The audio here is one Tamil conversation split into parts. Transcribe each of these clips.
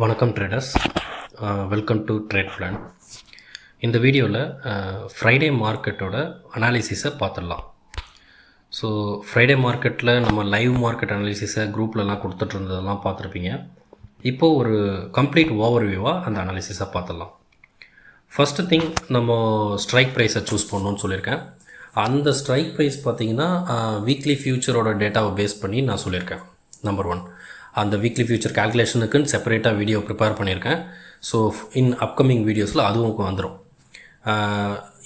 வணக்கம் traders, welcome to trade plan. இந்த வீடியோவில் ஃப்ரைடே மார்க்கெட்டோட அனாலிசிஸை பார்த்துடலாம். ஸோ ஃப்ரைடே மார்க்கெட்டில் நம்ம லைவ் மார்க்கெட் அனாலிசிஸை குரூப்லலாம் கொடுத்துட்ருந்ததெல்லாம் பார்த்துருப்பீங்க. இப்போது ஒரு கம்ப்ளீட் ஓவர்வியூவாக அந்த அனாலிசிஸை பார்த்துடலாம். ஃபஸ்ட்டு திங், நம்ம ஸ்ட்ரைக் ப்ரைஸை சூஸ் பண்ணணும்னு சொல்லியிருக்கேன். அந்த ஸ்ட்ரைக் ப்ரைஸ் பார்த்திங்கன்னா வீக்லி ஃபியூச்சரோட டேட்டாவை பேஸ் பண்ணி நான் சொல்லியிருக்கேன். நம்பர் 1, அந்த வீக்லி ஃபியூச்சர் கால்குலேஷனுக்குன்னு செப்பரேட்டாக வீடியோ ப்ரிப்பேர் பண்ணியிருக்கேன். ஸோ இன் அப்கமிங் வீடியோஸில் அதுவும் வந்துடும்.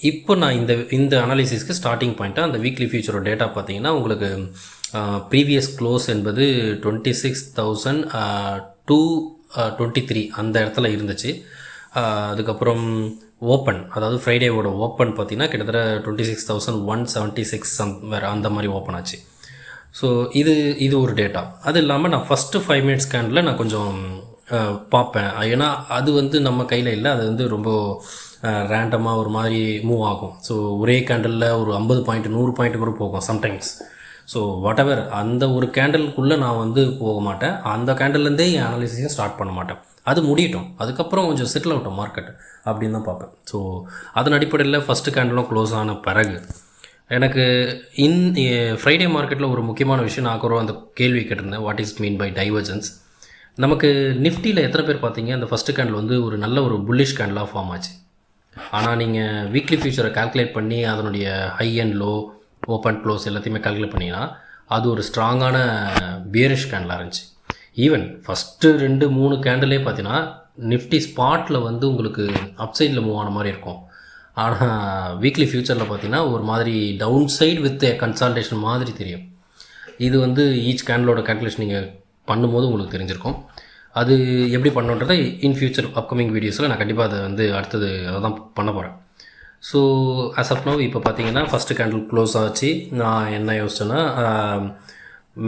இப்போ நான் இந்த அனாலிசிஸ்க்கு ஸ்டார்டிங் பாயிண்ட்டாக அந்த வீக்லி ஃபியூச்சரோட டேட்டா பார்த்தீங்கன்னா உங்களுக்கு ப்ரீவியஸ் க்ளோஸ் என்பது 26,223 அந்த இடத்துல இருந்துச்சு. அதுக்கப்புறம் ஓப்பன், அதாவது ஃப்ரைடேவோட ஓப்பன் பார்த்திங்கன்னா கிட்டத்தட்ட 26,176 வேறு அந்த மாதிரி ஓப்பன் ஆச்சு. ஸோ இது ஒரு டேட்டா. அது இல்லாமல் நான் ஃபஸ்ட்டு 5 மினிட்ஸ் ஸ்கேனில் நான் கொஞ்சம் பார்ப்பேன். ஏன்னா அது நம்ம கையில் இல்லை, அது ரொம்ப ரேண்டமாக ஒரு மாதிரி மூவ் ஆகும். ஸோ ஒரே கேண்டலில் ஒரு 50 பாயிண்ட் 100 பாயிண்ட் கூட போகும் சம்டைம்ஸ். ஸோ வாட்எவர், அந்த ஒரு கேண்டலுக்குள்ளே நான் போக மாட்டேன். அந்த கேண்டல்லேருந்தே என் அனாலிசிஸை ஸ்டார்ட் பண்ண மாட்டேன். அது முடியட்டும், அதுக்கப்புறம் கொஞ்சம் செட்டில் ஆகட்டும் மார்க்கெட் அப்படின்னு தான் பார்ப்பேன். ஸோ அதன் அடிப்படையில் ஃபஸ்ட்டு கேண்டலும் க்ளோஸ் ஆன பிறகு எனக்கு ஃப்ரைடே மார்க்கெட்டில் ஒரு முக்கியமான விஷயம், நான் கூட அந்த கேள்வி கேட்டிருந்தேன், what is mean by divergence. நமக்கு நிஃப்டியில் எத்தனை பேர் பார்த்தீங்க, அந்த ஃபஸ்ட்டு கேண்டில் ஒரு நல்ல ஒரு புல்லிஷ் கேண்டிலாக ஃபார்ம் ஆச்சு. ஆனால் நீங்கள் வீக்லி ஃபியூச்சரை கால்குலேட் பண்ணி அதனுடைய high and low, open close எல்லாத்தையுமே கால்குலேட் பண்ணிங்கன்னா அது ஒரு ஸ்ட்ராங்கான பியரிஷ் கேண்டிலாக இருந்துச்சு. ஈவன் ஃபஸ்ட்டு 2-3 கேண்டிலே பார்த்தீங்கன்னா நிஃப்டி ஸ்பாட்டில் உங்களுக்கு அப்சைடில் மூவ் ஆன மாதிரி இருக்கும். ஆனால் வீக்லி ஃபியூச்சரில் பார்த்தீங்கன்னா ஒரு மாதிரி டவுன் சைடு வித் கன்சால்டேஷன் மாதிரி தெரியும். இது ஈச் கேண்டலோட கால்குலேஷன் நீங்கள் பண்ணும்போது உங்களுக்கு தெரிஞ்சிருக்கும். அது எப்படி பண்ணுன்றதை இன் ஃபியூச்சர் அப்கமிங் வீடியோஸில் நான் கண்டிப்பாக அதை அடுத்தது அதை தான் பண்ண போகிறேன். ஸோ ஆஸ் ஆஃப் நவ் இப்போ பார்த்தீங்கன்னா ஃபஸ்ட்டு கேண்டில் க்ளோஸ் ஆச்சு. நான் என்ன யோசிச்சேன்னா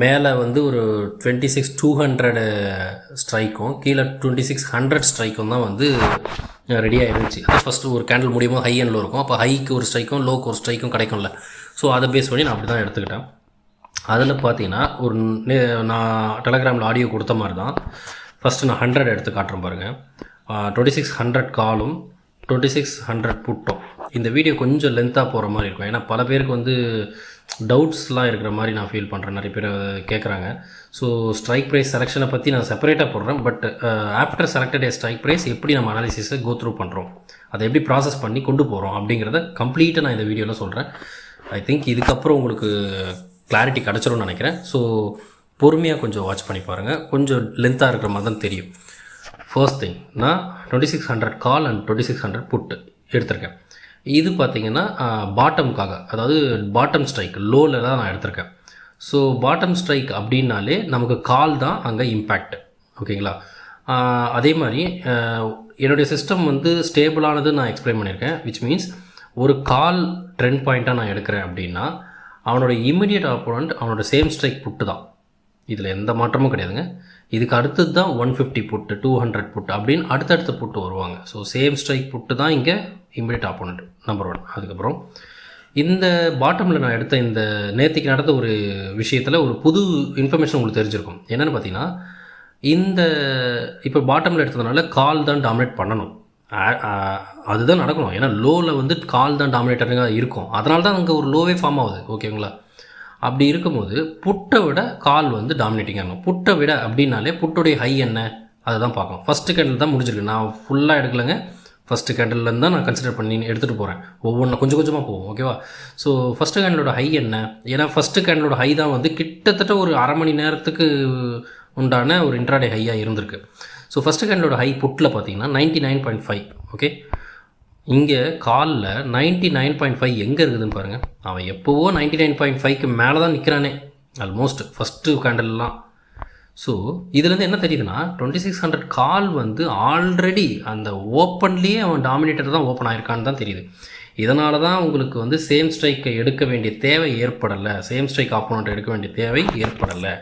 மேலே ஒரு 26,200 ஸ்ட்ரைக்கும் கீழே 2600 ஸ்ட்ரைக்கும் தான் ரெடியாக இருந்துச்சு. அது ஃபஸ்ட்டு ஒரு கேண்டில் முடியுமோ ஹை அண்ட் லோ இருக்கும். அப்போ ஹைக்கு ஒரு ஸ்ட்ரைக்கும் லோக்கு ஒரு ஸ்ட்ரைக்கும் கிடைக்கும்ல. ஸோ அதை பேஸ் பண்ணி நான் அப்படி தான் எடுத்துக்கிட்டேன். அதில் பார்த்தீங்கன்னா நான் டெலகிராமில் ஆடியோ கொடுத்த மாதிரி தான் ஃபஸ்ட்டு நான் 100 எடுத்து காட்டுறேன் பாருங்கள். 2600 காலும் 2600 புட்டும். இந்த வீடியோ கொஞ்சம் லென்த்தாக போகிற மாதிரி இருக்கும். ஏன்னா பல பேருக்கு டவுட்ஸ்லாம் இருக்கிற மாதிரி நான் ஃபீல் பண்ணுறேன். நிறைய பேர் கேட்குறாங்க. ஸோ ஸ்ட்ரைக் ப்ரைஸ் செலெக்ஷனை பற்றி நான் செப்பரேட்டாக போடுறேன். But after selected a strike price எப்படி நம்ம அனாலிசிஸை கோ த்ரூ பண்ணுறோம், அதை எப்படி ப்ராசஸ் பண்ணி கொண்டு போகிறோம் அப்படிங்கிறத கம்ப்ளீட்டாக நான் இந்த வீடியோவில் சொல்கிறேன். ஐ திங்க் இதுக்கப்புறம் உங்களுக்கு கிளாரிட்டி கிடச்சிரும்னு நினைக்கிறேன். ஸோ பொறுமையாக கொஞ்சம் வாட்ச் பண்ணி பாருங்கள். கொஞ்சம் லென்த்தாக இருக்கிற மாதிரி தான் தெரியும். ஃபர்ஸ்ட் திங், நான் 2600 கால் அண்ட் 2600 புட்டு எடுத்திருக்கேன். இது பார்த்திங்கன்னா பாட்டமுக்காக, அதாவது பாட்டம் ஸ்ட்ரைக் லோவில் தான் நான் எடுத்திருக்கேன். ஸோ பாட்டம் ஸ்ட்ரைக் அப்படின்னாலே நமக்கு கால் தான் அங்கே இம்பேக்ட். ஓகேங்களா? அதே மாதிரி என்னுடைய சிஸ்டம் ஸ்டேபிளானது நான் எக்ஸ்பிளைன் பண்ணியிருக்கேன். விச் மீன்ஸ் ஒரு கால் ட்ரெண்ட் பாயிண்ட்டாக நான் எடுக்கிறேன் அப்படின்னா அவனோட இமிடியட் ஆப்போனண்ட் அவனோட சேம் ஸ்ட்ரைக் புட்டு தான். இதில் எந்த மாற்றமும் கிடையாதுங்க. இதுக்கு அடுத்தது தான் 150 புட்டு, 200 புட்டு அப்படின்னு அடுத்தடுத்த புட்டு வருவாங்க. ஸோ சேம் ஸ்ட்ரைக் புட்டு தான் இங்கே இமிடியட் ஆப்போனண்ட் நம்பர் 1. அதுக்கப்புறம் இந்த பாட்டமில் நான் எடுத்த இந்த நேற்றுக்கு நடந்த ஒரு விஷயத்தில் ஒரு புது இன்ஃபர்மேஷன் உங்களுக்கு தெரிஞ்சிருக்கும். என்னென்னு பார்த்தீங்கன்னா, இப்போ பாட்டமில் எடுத்ததுனால கால் தான் டாமினேட் பண்ணணும், அதுதான் நடக்கணும். ஏன்னா லோவில் கால் தான் டாமினேட்டராக இருக்கும். அதனால தான் அங்கே ஒரு லோவே ஃபார்ம் ஆகுது. ஓகேங்களா? அப்படி இருக்கும்போது புட்டை விட கால் டாமினேட்டிங்காக இருக்கும். புட்டை விட அப்படின்னாலே புட்டுடைய ஹை என்ன அதை தான் பார்க்கணும். ஃபஸ்ட்டு கேண்டில் தான் முடிஞ்சிருக்கு. நான் ஃபுல்லாக எடுக்கலைங்க, ஃபஸ்ட்டு கேண்டில்லேருந்து தான் நான் கன்சிடர் பண்ணி எடுத்துகிட்டு போகிறேன். ஒவ்வொன்றும் கொஞ்சம் கொஞ்சமாக போகும். ஓகேவா? ஸோ ஃபஸ்ட்டு கேண்டிலோட ஹை என்ன? ஏன்னா ஃபஸ்ட்டு கேண்டிலோட ஹை தான் கிட்டத்தட்ட ஒரு அரை மணி நேரத்துக்கு உண்டான ஒரு இன்ட்ராடே ஹையாக இருந்திருக்கு. ஸோ ஃபஸ்ட்டு கேண்டிலோட ஹை புட்டில் பார்த்தீங்கன்னா 99.5. ஓகே, இங்கே காலில் 99.5 எங்கே இருக்குதுன்னு பாருங்கள். அவன் எப்போவோ 99.5க்கு மேலே தான் நிற்கிறானே ஆல்மோஸ்ட் ஃபஸ்ட்டு கேண்டல்லாம். ஸோ இதுலேருந்து என்ன தெரியுதுன்னா 2600 கால் ஆல்ரெடி அந்த ஓப்பன்லேயே அவன் டாமினேட்டர் தான் ஓப்பன் ஆகிருக்கான்னு தான் தெரியுது. இதனால தான் உங்களுக்கு சேம் ஸ்ட்ரைக்கை எடுக்க வேண்டிய தேவை ஏற்படலை, சேம் ஸ்ட்ரைக் ஆப்போனண்ட் எடுக்க வேண்டிய தேவை ஏற்படலை.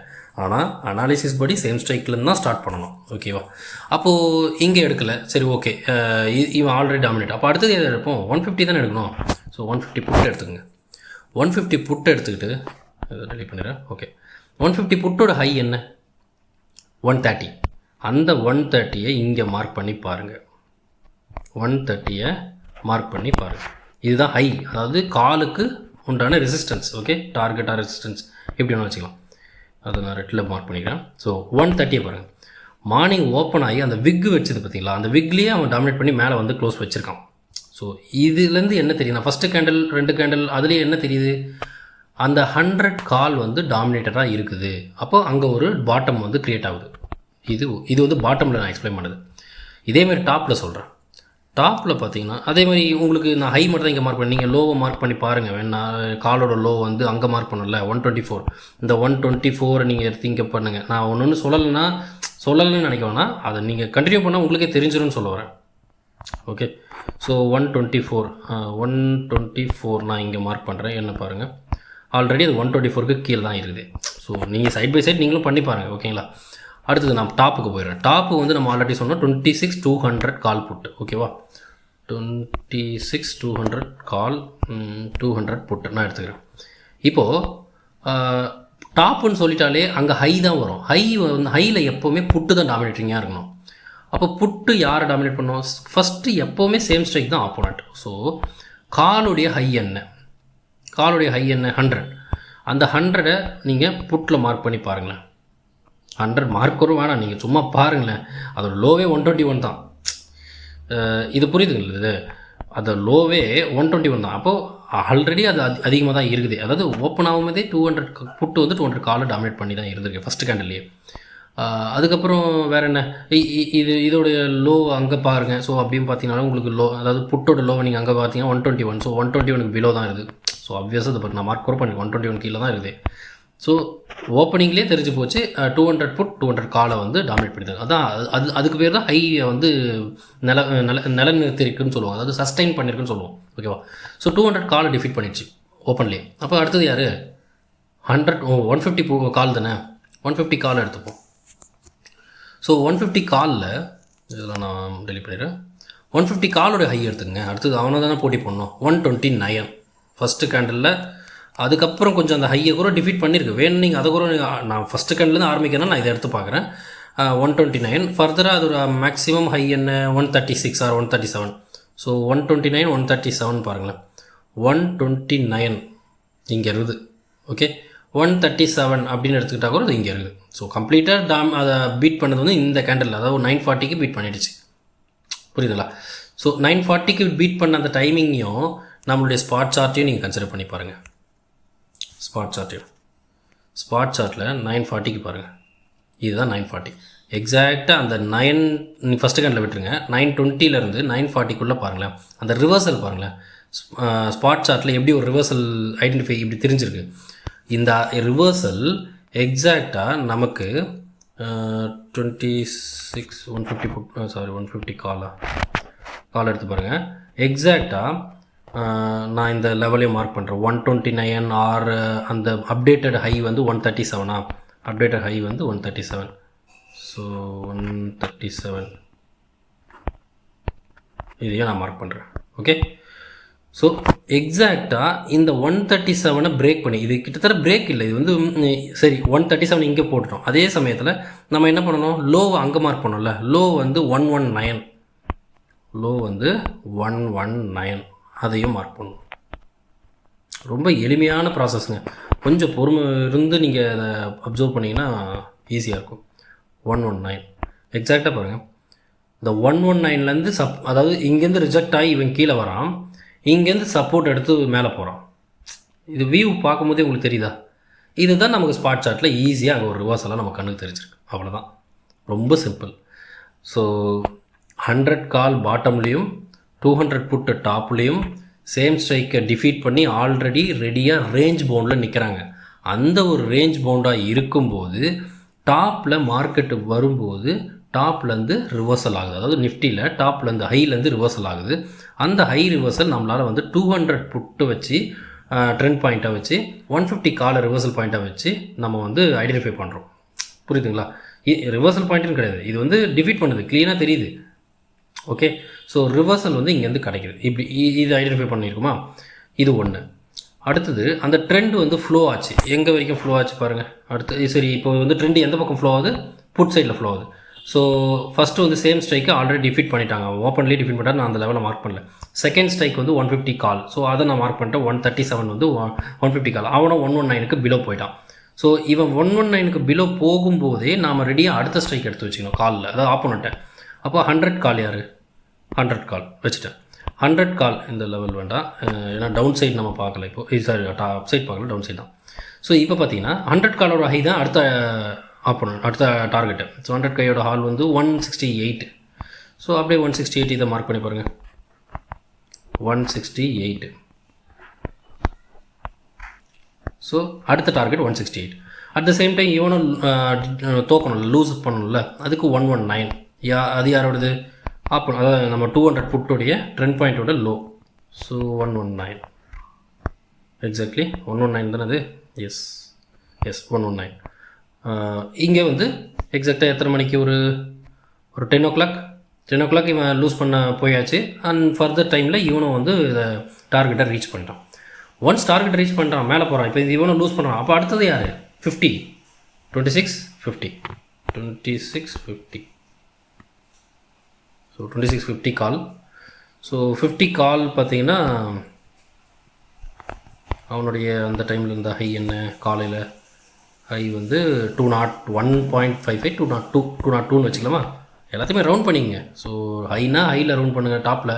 ஆனால் அனாலிசிஸ் படி சேம் ஸ்ட்ரைக்லேருந்து தான் ஸ்டார்ட் பண்ணணும். ஓகேவா? அப்போது இங்கே எடுக்கலை, சரி ஓகே, இவன் ஆல்ரெடி டாமினேட். அப்போ அடுத்தது எதை எடுப்போம்? 150 தானே எடுக்கணும். ஸோ 150 புட்டு எடுத்துக்கோங்க. 150 புட்டு எடுத்துக்கிட்டு இதை ரெடி பண்ணிடுறேன். ஓகே, 150 புட்டோட ஹை என்ன? 130. அந்த 130 இங்கே மார்க் பண்ணி பாருங்கள். 130 மார்க் பண்ணி பாருங்கள். இதுதான் ஹை, அதாவது காலுக்கு உண்டான ரெசிஸ்டன்ஸ். ஓகே, டார்கெட்டாக ரெசிஸ்டன்ஸ் எப்படி வேணும் வச்சுக்கலாம். அதை நான் ரெட்டில் மார்க் பண்ணிக்கிறேன். ஸோ 130 பாருங்கள். மார்னிங் ஓப்பன் ஆகி அந்த விக்கு வச்சது பார்த்தீங்களா, அந்த விக்லேயே அவன் டாமினேட் பண்ணி மேலே வந்து க்ளோஸ் வச்சுருக்கான். ஸோ இதுலேருந்து என்ன தெரியும், நான் ஃபஸ்ட்டு கேண்டில் 2 கேண்டில் அதுலேயே என்ன தெரியுது, அந்த 100 கால் வந்து டாமினேட்டராக இருக்குது. அப்போ அங்கே ஒரு பாட்டம் வந்து க்ரியேட் ஆகுது. இது வந்து பாட்டமில் நான் எக்ஸ்பிளைன் பண்ணுது. இதேமாதிரி டாப்பில் சொல்கிறேன். டாப்பில் பார்த்தீங்கன்னா அதே மாதிரி உங்களுக்கு நான் ஹை மட்டும் தான் இங்கே மார்க் பண்ணி, நீங்கள் லோவை மார்க் பண்ணி பாருங்கள். நான் காலோட லோ வந்து அங்கே மார்க் பண்ணல 124. இந்த 124 நீங்கள் எடுத்து இங்கே பண்ணுங்கள். நான் ஒன்று சொல்லலைன்னு நினைக்க வேணாம், அதை நீங்கள் கண்டினியூ பண்ணால் உங்களுக்கே தெரிஞ்சிடும்னு சொல்ல வரேன். ஓகே, ஸோ 124 நான் இங்கே மார்க் பண்ணுறேன். என்ன பாருங்கள், ஆல்ரெடி அது 124க்கு கீழே தான் இருக்குது. ஸோ நீங்கள் சைட் பை சைட் நீங்களும் பண்ணி பாருங்கள். ஓகேங்களா, அடுத்தது நான் டாப்புக்கு போயிடுறேன். டாப்பு வந்து நம்ம ஆல்ரெடி சொன்னோம் 26,200 கால் புட்டு. ஓகேவா, 26,200 கால் 200 புட்டு நான் எடுத்துக்கிறேன். இப்போது டாப்புன்னு சொல்லிட்டாலே அங்கே ஹை தான் வரும். ஹையில் எப்போவுமே புட்டு தான் டாமினேட்டிங்காக இருக்கணும். அப்போ புட்டு யாரை டாமினேட் பண்ணோம், ஃபஸ்ட்டு எப்போவுமே சேம் ஸ்ட்ரைக் தான் ஆப்போனண்ட். ஸோ காலுடைய ஹை என்ன, 100. அந்த 100 நீங்கள் புட்டில் மார்க் பண்ணி பாருங்களேன். 100 மார்க்கரும் வேணாம், நீங்கள் சும்மா பாருங்களேன். அதோட லோவே 121 தான். இது புரியுதுங்களா, இது அது லோவே 121 தான். அப்போது ஆல்ரெடி அது அதிகமாக தான் இருக்குது. அதாவது ஓப்பன் ஆகும்போதே 200 புட்டு வந்து 200 காலை டாமினேட் பண்ணி தான் இருந்திருக்கு ஃபஸ்ட்டு கேண்டில்லையே. அதுக்கப்புறம் வேறு என்ன, இதோடைய லோ அங்கே பாருங்கள். ஸோ அப்படின்னு பார்த்தீங்கன்னா உங்களுக்கு லோ, அதாவது புட்டோட லோவை நீங்கள் அங்கே பார்த்தீங்கன்னா 121. ஸோ 121க்கு பிலோ தான் இருக்குது. ஸோ ஆப்வியஸாக அதை பற்றி நான் மார்க் கூட பண்ணி 121 கீழே தான் இருக்குது. ஸோ ஓப்பனிங்லேயே தெரிஞ்சு போச்சு 200 புட் 200 காலை வந்து டாமினேட் பண்ணிடுது. அதான் அதுக்கு பேர் தான் ஹையை வந்து நிலநிறுத்திருக்குன்னு சொல்லுவாங்க, அதாவது சஸ்டைன் பண்ணியிருக்குன்னு சொல்லுவோம். ஓகேவா, ஸோ 200 காலை டிஃபீட் பண்ணிடுச்சு ஓப்பன்லேயே. அப்போ அடுத்தது யார், 150 கால் தானே, 150 கால் எடுத்துப்போம். ஸோ 150 காலில் இதெல்லாம் நான் டெலிட் பண்ணிடுறேன். 150 காலோட ஹை எடுத்துங்க. அடுத்தது அவனை தானே போட்டி பண்ணணும், 129 ஃபஸ்ட்டு கேண்டலில். அதுக்கப்புறம் கொஞ்சம் அந்த ஹையை கூட டிஃபீட் பண்ணியிருக்கு. வேணும் நீங்கள் அதை கூட நான் ஃபஸ்ட்டு கேண்டில்லேருந்து ஆரம்பிக்கிறேன்னா நான் இதை எடுத்து பார்க்குறேன். 129 ஃபர்தராக அது ஒரு மேக்ஸிமம் ஹை என்ன 136 ஆர் 137. ஸோ 129 137 பாருங்களேன். 129 இங்கே இருக்குது. ஓகே, 137 அப்படின்னு எடுத்துக்கிட்டால் கூட அது இங்கே இருக்குது. ஸோ கம்ப்ளீட்டாக அதை பீட் பண்ணது வந்து இந்த கேண்டில், அதாவது 940க்கு பீட் பண்ணிடுச்சு. புரியுதுங்களா? ஸோ 940க்கு பீட் பண்ண அந்த டைமிங்கையும் நம்மளுடைய ஸ்பாட் சார்ட்டையும் நீங்கள் கன்சிடர் பண்ணி பாருங்கள். ஸ்பாட் சார்ட்டில் 940க்கு பாருங்கள், இதுதான் 940 எக்ஸாக்டாக. அந்த 9 ஃபஸ்ட்டு கேண்டில் விட்டுருங்க, 920லேருந்து 940க்குள்ளே பாருங்களேன். அந்த ரிவர்சல் பாருங்களேன். ஸ்பாட் சார்ட்டில் எப்படி ஒரு ரிவர்சல் ஐடென்டிஃபை இப்படி தெரிஞ்சிருக்கு. இந்த ரிவர்சல் எக்ஸாக்டாக நமக்கு 150 கால் எடுத்து பாருங்கள். எக்ஸாக்டாக நான் இந்த லெவலையும் மார்க் பண்ணுறேன். 129 ஆர் அந்த அப்டேட்டட் ஹை வந்து 137. அப்டேட்டட் ஹை வந்து 137. ஸோ 137 இதையும் நான் மார்க் பண்ணுறேன். ஓகே, ஸோ எக்ஸாக்டாக இந்த 137 பிரேக் பண்ணி, இது கிட்டத்தட்ட பிரேக் இல்லை, இது வந்து சரி 137 இங்கே போட்டுட்டோம். அதே சமயத்தில் நம்ம என்ன பண்ணணும், லோவை அங்கே மார்க் பண்ணோம்ல. லோ வந்து 119 அதையும் மார்க் பண்ணணும். ரொம்ப எளிமையான ப்ராசஸ்ங்க. கொஞ்சம் பொறுமை இருந்து நீங்கள் அதை அப்சர்வ் பண்ணிங்கன்னா ஈஸியாக இருக்கும். 119 எக்ஸாக்டாக பாருங்கள். இந்த 119லேருந்து அதாவது இங்கேருந்து ரிஜெக்ட் ஆகி இவன் கீழே வரான், இங்கேருந்து சப்போர்ட் எடுத்து மேலே போகிறான். இது வியூ பார்க்கும்போதே உங்களுக்கு தெரியுதா? இதுதான் நமக்கு ஸ்பாட் சார்ட்டில் ஈஸியாக அங்கே ஒரு ரிவர்சலாக நம்ம கண்ணுக்கு தெரிஞ்சிருக்கு. அவ்வளோதான், ரொம்ப சிம்பிள். ஸோ 100 கால் பாட்டம்லேயும் 200 புட்டு டாப்லேயும் சேம் ஸ்ட்ரைக்கை டிஃபீட் பண்ணி ஆல்ரெடி ரெடியாக ரேஞ்ச் பவுண்டில் நிற்கிறாங்க. அந்த ஒரு ரேஞ்ச் பவுண்டாக இருக்கும்போது டாப்பில் மார்க்கெட்டு வரும்போது டாப்லேருந்து ரிவர்சல் ஆகுது. அதாவது நிஃப்டியில் டாப்லேருந்து ஹைலேருந்து ரிவர்சல் ஆகுது. அந்த ஹை ரிவர்சல் நம்மளால் வந்து 200 புட்டு வச்சு ட்ரெண்ட் பாயிண்ட்டாக வச்சு 150 காலை ரிவர்சல் பாயிண்ட்டாக வச்சு நம்ம வந்து ஐடென்டிஃபை பண்ணுறோம். புரியுதுங்களா? ரிவர்சல் பாயிண்ட்டுன்னு கிடையாது, இது வந்து டிஃபீட் பண்ணுது, க்ளீனாக தெரியுது. ஓகே, ஸோ ரிவர்சல் வந்து இங்கேருந்து கிடைக்கிது. இப்படி இது ஐடென்டிஃபை பண்ணியிருக்குமா? இது ஒன்று. அடுத்தது அந்த ட்ரெண்ட் வந்து ஃப்ளோ ஆச்சு. எங்கே வரைக்கும் ஃப்ளோ ஆச்சு பாருங்கள். அடுத்து சரி, இப்போ வந்து ட்ரெண்ட் எந்த பக்கம் ஃப்ளோ ஆகுது? புட் சைடில் ஃப்ளோ ஆகுது. ஸோ ஃபஸ்ட்டு வந்து சேம் ஸ்ட்ரைக்கு ஆல்ரெடி டிஃபீட் பண்ணிட்டாங்க, ஓப்பன்லேயே டிஃபீட் பண்ணிட்டாங்க, நான் அந்த லெவலில் மார்க் பண்ணல. செகண்ட் ஸ்ட்ரைக் வந்து 150 கால், ஸோ அதை நான் மார்க் பண்ணிட்டேன். 137 வந்து 150 கால், அவனும் 119க்கு பிலோ போயிட்டான். ஸோ இவன் 119க்கு பிலோ போகும்போதே நாம் ரெடியாக அடுத்த ஸ்ட்ரைக் எடுத்து வச்சுக்கணும் காலில், அதாவது ஆப்போனண்ட்டை. அப்போ 100 கால் யார், 100 கால் வச்சுட்டேன். 100 கால் இந்த லெவல் வேண்டாம், ஏன்னா டவுன் சைட் நம்ம பார்க்கல இப்போ, சாரி அப் சைட் பார்க்கல, டவுன் சைட் தான். ஸோ இப்போ பார்த்தீங்கன்னா 100 காலோட ஹை தான் அடுத்த ஆப்போனண்ட், அடுத்த டார்கெட்டு. ஸோ 100 கையோட ஹால் வந்து 168. ஸோ அப்படியே 168 இதை மார்க் பண்ணி பாருங்கள், 168. ஸோ அடுத்த target 168. At the same time இவனும் தோக்கணும், லூஸ் பண்ணணும்ல, அதுக்கு 119. அது யாரோடது, ஆப்போனண்ட், அதாவது நம்ம 200 புட்டோடைய ட்ரெண்ட் பாயிண்ட்டோட லோ. ஸோ 119 எக்ஸாக்ட்லி 119 தானே அது, எஸ் 119. இங்கே வந்து எக்ஸாக்டாக எத்தனை மணிக்கு, ஒரு 10 o'clock இவன் லூஸ் பண்ண போயாச்சு. அண்ட் ஃபர்தர் டைமில் இவனும் வந்து இதை டார்கெட்டை ரீச் பண்ணிட்டான். ஒன்ஸ் டார்கெட் ரீச் பண்ணுறான், மேலே போகிறான், இப்போ இது இவனும் லூஸ் பண்ணுறான். அப்போ அடுத்தது யார், 50, 2650. ஸோ 2650 கால். ஸோ 50 கால் பார்த்தீங்கன்னா அவனுடைய அந்த டைமில் இருந்த ஹை என்ன, காலையில் ஹை வந்து 201.55, 202ன்னு வச்சுக்கலாமா, எல்லாத்தையுமே ரவுண்ட் பண்ணிங்க. ஸோ ஹைனா ஹையில் ரவுண்ட் பண்ணுங்கள், டாப்பில்,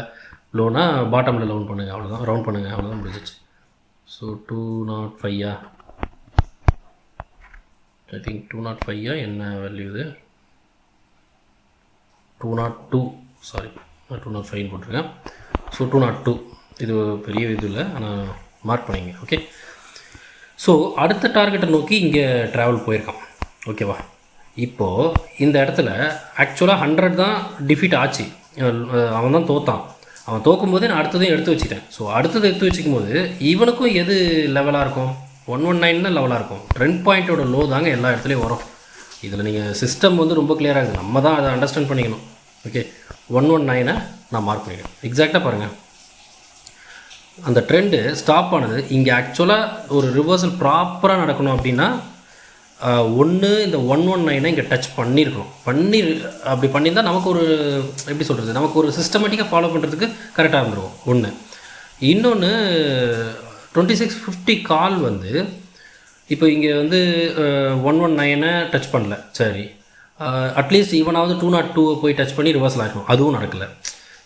லோனா பாட்டமில் ரவுண்ட் பண்ணுங்கள், அவ்வளோதான், ரவுண்ட் பண்ணுங்கள், அவ்வளோதான் முடிஞ்சிச்சு. ஸோ 205, ஐ திங்க் 205 என்ன வேல்யூ இது, 202, சாரி 205 போட்டிருக்கேன். ஸோ 202 இது பெரிய இது இல்லை, ஆனால் மார்க் பண்ணிங்க. ஓகே, ஸோ அடுத்த டார்கெட்டை நோக்கி இங்கே ட்ராவல் போயிருக்கான். ஓகேவா, இப்போது இந்த இடத்துல ஆக்சுவலாக 100 தான் டிஃபீட் ஆச்சு, அவன் தான் தோத்தான். அவன் தோக்கும்போதே நான் அடுத்ததையும் எடுத்து வச்சுட்டேன். ஸோ அடுத்தது எடுத்து வச்சுக்கும் போது இவனுக்கும் எது லெவலாக இருக்கும், 119 தான் லெவலாக இருக்கும். ட்ரெண்ட் பாயிண்ட்டோட லோ தாங்க எல்லா இடத்துலையும் வரும். இதில் நீங்கள் சிஸ்டம் வந்து ரொம்ப கிளியராக இருக்குது, நம்ம தான் அதை அண்டர்ஸ்டாண்ட் பண்ணிக்கணும். ஓகே, 119 நான் மார்க் பண்ணிக்கிறேன். எக்ஸாக்டாக பாருங்கள், அந்த ட்ரெண்டு ஸ்டாப் ஆனது இங்கே. ஆக்சுவலாக ஒரு ரிவர்சல் ப்ராப்பராக நடக்கணும் அப்படின்னா ஒன்று இந்த 119 இங்கே டச் பண்ணியிருக்கணும். அப்படி பண்ணியிருந்தால் நமக்கு ஒரு எப்படி சொல்கிறது, நமக்கு ஒரு சிஸ்டமேட்டிக்காக ஃபாலோ பண்ணுறதுக்கு கரெக்டாக இருந்துருக்கும். ஒன்று. இன்னொன்று 2650 கால் வந்து இப்போ இங்கே வந்து 119 டச் பண்ணல, சரி, அட்லீஸ்ட் ஈவனாவது 202 போய் டச் பண்ணி ரிவர்சல் ஆகிருக்கும், அதுவும் நடக்கலை.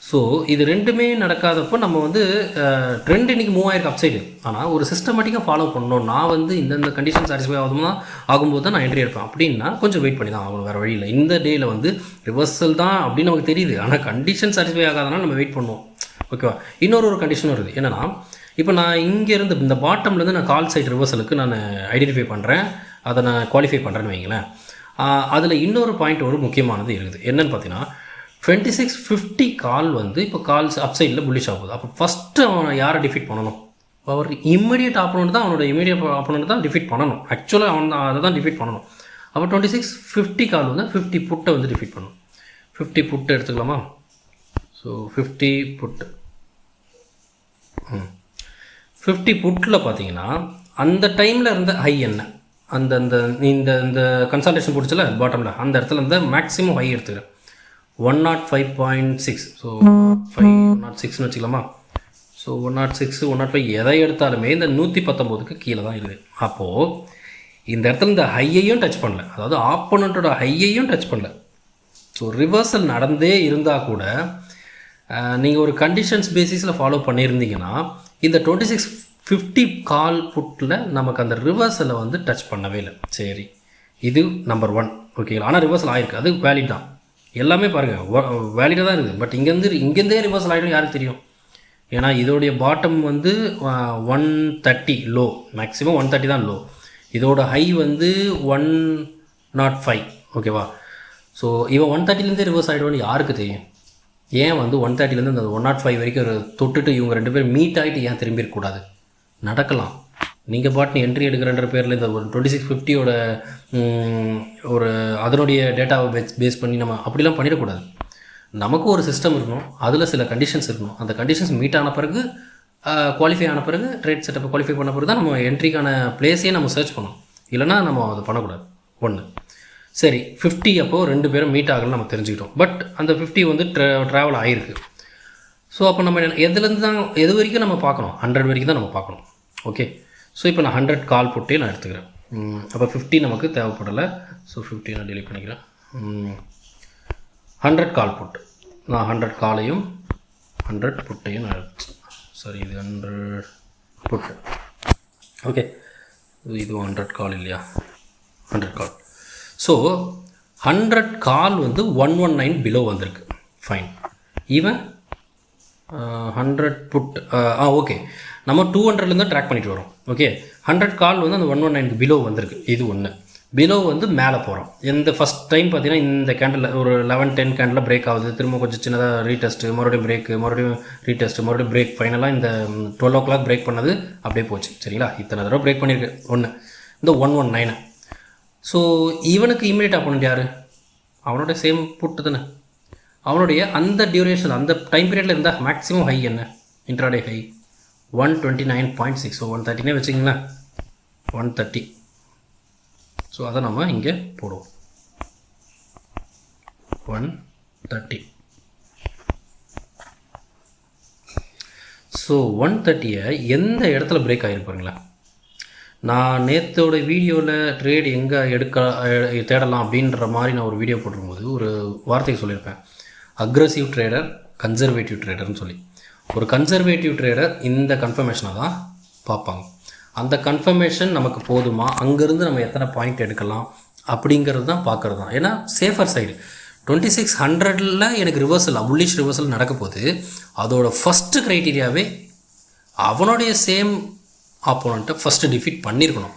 ஸோ இது ரெண்டுமே நடக்காதப்போ நம்ம வந்து ட்ரெண்ட் இன்றைக்கி மூவ் ஆயிருக்கு அப்சைடு. ஆனால் ஒரு சிஸ்டமேட்டிக்காக ஃபாலோ பண்ணணும். நான் வந்து இந்தந்த கண்டிஷன் சாட்டிஸ்ஃபை ஆகும்போது தான் நான் என்ட்ரி எடுப்பேன் அப்படின்னா கொஞ்சம் வெயிட் பண்ணி தான் ஆகணும், வேறு வழியில். இந்த டேயில் வந்து ரிவர்சல் தான் அப்படின்னு நமக்கு தெரியுது, ஆனால் கண்டிஷன் சாட்டிஸ்ஃபை ஆகாதனால நம்ம வெயிட் பண்ணுவோம். ஓகேவா, இன்னொரு கண்டிஷனும் இருக்குது. என்னென்னா, இப்போ நான் இங்கேருந்து இந்த பாட்டம்லேருந்து நான் கால் சைட் ரிவர்சலுக்கு நான் ஐடென்டிஃபை பண்ணுறேன், அதை நான் குவாலிஃபை பண்ணுறேன்னு வைங்களேன். அதில் இன்னொரு பாயிண்ட் ஒரு முக்கியமானது இருக்குது. என்னென்னு பார்த்தீங்கன்னா, 2650 கால் வந்து இப்போ கால்ஸ் அப் சைடில் புல்லிஷ் ஆகுது. அப்போ ஃபஸ்ட்டு அவன் யாரை டிஃபீட் பண்ணணும், அவர் இம்மிடியட் ஆப்போனண்ட் தான், அவனோட இமீடியட் ஆப்போனண்ட் தான் டிஃபீட் பண்ணணும். ஆக்சுவலாக அவன் அதை தான் டிஃபீட் பண்ணணும். அப்போ 2650 கால் வந்து 50 புட்டை வந்து டிஃபீட் பண்ணணும். 50 புட்டு எடுத்துக்கலாமா? ஸோ 50 புட்டு 50 புட்டில் பார்த்தீங்கன்னா அந்த டைமில் இருந்த ஹை என்ன, அந்த அந்த இந்த இந்த கன்சல்டேஷன் பிடிச்சல பாட்டமில் அந்த இடத்துல இருந்த மேக்ஸிமம் ஹை எடுத்துக்கிறேன் 105.6. ஸோ 106ன்னு வச்சுக்கலாமா? ஸோ 106, 105 எதை எடுத்தாலுமே இந்த 119க்கு கீழே தான் இருக்குது. அப்போது இந்த இடத்துல இந்த ஹையையும் டச் பண்ணல, அதாவது ஆப்போனண்ட்டோட ஹையையும் டச் பண்ணல. ஸோ ரிவர்சல் நடந்தே இருந்தால் கூட நீங்கள் ஒரு கண்டிஷன்ஸ் பேசிஸில் ஃபாலோ பண்ணியிருந்தீங்கன்னா இந்த 2650 கால் புட்டில் நமக்கு அந்த ரிவர்சலை வந்து டச் பண்ணவே இல்லை. சரி, இது நம்பர் 1. ஓகேங்களா, ஆனால் ரிவர்சல் ஆகிருக்கு, அது வேலிட் தான். எல்லாமே பாருங்கள் வேலிடாக தான் இருக்குது. பட் இங்கேருந்தே ரிவர்சல் ஆகிடும் யாருக்கு தெரியும்? ஏன்னா இதோடைய பாட்டம் வந்து 130 லோ, மேக்ஸிமம் 130 தான் லோ. இதோட ஹை வந்து 105. ஓகேவா, ஸோ இவன் 130லேருந்தே ரிவர்ஸ் ஆகிடுவான்னு யாருக்கு தெரியும்? ஏன் வந்து 130லேருந்து அந்த 105 வரைக்கும் ஒரு தொட்டுட்டு இவங்க 2 பேரும் மீட் ஆகிட்டு ஏன் திரும்பி இருக்கக்கூடாது? நடக்கலாம். நீங்கள் பாட்டு என்ட்ரி எடுக்கிறன்ற பேரில் இந்த ஒரு 2650யோட ஒரு அதனுடைய டேட்டாவை பேஸ் பண்ணி நம்ம அப்படிலாம் பண்ணிடக்கூடாது. நமக்கு ஒரு சிஸ்டம் இருக்கணும், அதில் சில கண்டிஷன்ஸ் இருக்கணும். அந்த கண்டிஷன்ஸ் மீட் ஆன பிறகு, குவாலிஃபை ஆன பிறகு, ட்ரேட் செட்டப்பை குவாலிஃபை பண்ண பிறகு தான் நம்ம என்ட்ரிக்கான பிளேஸையே நம்ம சர்ச் பண்ணணும். இல்லைனா நம்ம அதை பண்ணக்கூடாது. ஒன்று. சரி 50 அப்போது 2 பேரும் மீட் ஆகலன்னு நம்ம தெரிஞ்சுக்கிட்டோம். பட் அந்த 50 வந்து ட்ராவல் ஆகிருக்கு. ஸோ அப்போ நம்ம எதுலேருந்து தான் எது வரைக்கும் நம்ம பார்க்கணும், 100 வரைக்கும் தான் நம்ம பார்க்கணும். ஓகே, ஸோ இப்போ நான் 100 கால் போட்டே நான் எடுத்துக்கிறேன். அப்போ 50 நமக்கு தேவைப்படலை. ஸோ 50 நான் டெலிட் பண்ணிக்கிறேன். 100 கால் புட்டு, நான் 100 காலையும் 100 புட்டையும் நான் சரி இது 100 புட்டு. ஓகே, இது 100 கால் இல்லையா, 100 கால். ஸோ 100 கால் வந்து 119 பிலோ வந்திருக்கு. ஃபைன். ஈவன் 100 புட் ஓகே, நம்ம 200லேருந்து ட்ராக் பண்ணிட்டு வரோம். ஓகே, 100 கால் வந்து அந்த 119 பிலோ வந்திருக்கு. இது ஒன்று. பிலோ வந்து மேலே போகிறோம். எந்த ஃபஸ்ட் டைம் பார்த்தீங்கன்னா இந்த கேண்டில் ஒரு 11-10 கேண்டில் பிரேக் ஆகுது. திரும்ப கொஞ்சம் சின்னதாக ரீடெஸ்ட்டு, மறுபடியும் பிரேக்கு, மறுபடியும் ரீடெஸ்ட்டு, மறுபடியும் பிரேக். ஃபைனலாக இந்த 12 o'clock பிரேக் பண்ணது அப்படியே போச்சு. சரிங்களா, இத்தனை தடவை பிரேக் பண்ணியிருக்கு. ஒன்று இந்த 119. ஸோ இவனுக்கு இமீடியட் ஆப்போனண்ட் யார்? அவனோட சேம் புட்டு தானே. அவனுடைய அந்த டியூரேஷன் அந்த டைம் பீரியடில் இருந்தால் மேக்ஸிமம் ஹை என்ன, இன்ட்ராடே ஹை 129.6. ஸோ 130னே வச்சுக்கிங்களேன், 130. ஸோ அதை நம்ம இங்கே போடுவோம், 130. ஸோ 130யை எந்த இடத்துல பிரேக் ஆகிருப்பாருங்களா? நான் நேற்றோட வீடியோவில் ட்ரேட் எங்கே தேடலாம் அப்படின்ற மாதிரி நான் ஒரு வீடியோ போட்டிருக்கும்போது ஒரு வார்த்தையை சொல்லியிருப்பேன், அக்ரெசிவ் ட்ரேடர், கன்சர்வேட்டிவ் ட்ரேடர்னு சொல்லி. ஒரு கன்சர்வேட்டிவ் ட்ரேடர் இந்த கன்ஃபர்மேஷனை தான் பார்ப்பாங்க. அந்த கன்ஃபர்மேஷன் நமக்கு போதுமா, அங்கேருந்து நம்ம எத்தனை பாயிண்ட் எடுக்கலாம் அப்படிங்கிறது தான் பார்க்குறது தான். ஏன்னா சேஃபர் சைடு 2600 எனக்கு ரிவர்சல், புல்லிஷ் ரிவர்சல் நடக்க போது அதோட ஃபஸ்ட்டு க்ரைட்டீரியாவே அவனுடைய சேம் ஆப்போனண்ட்டை ஃபஸ்ட்டு டிஃபீட் பண்ணியிருக்கணும்.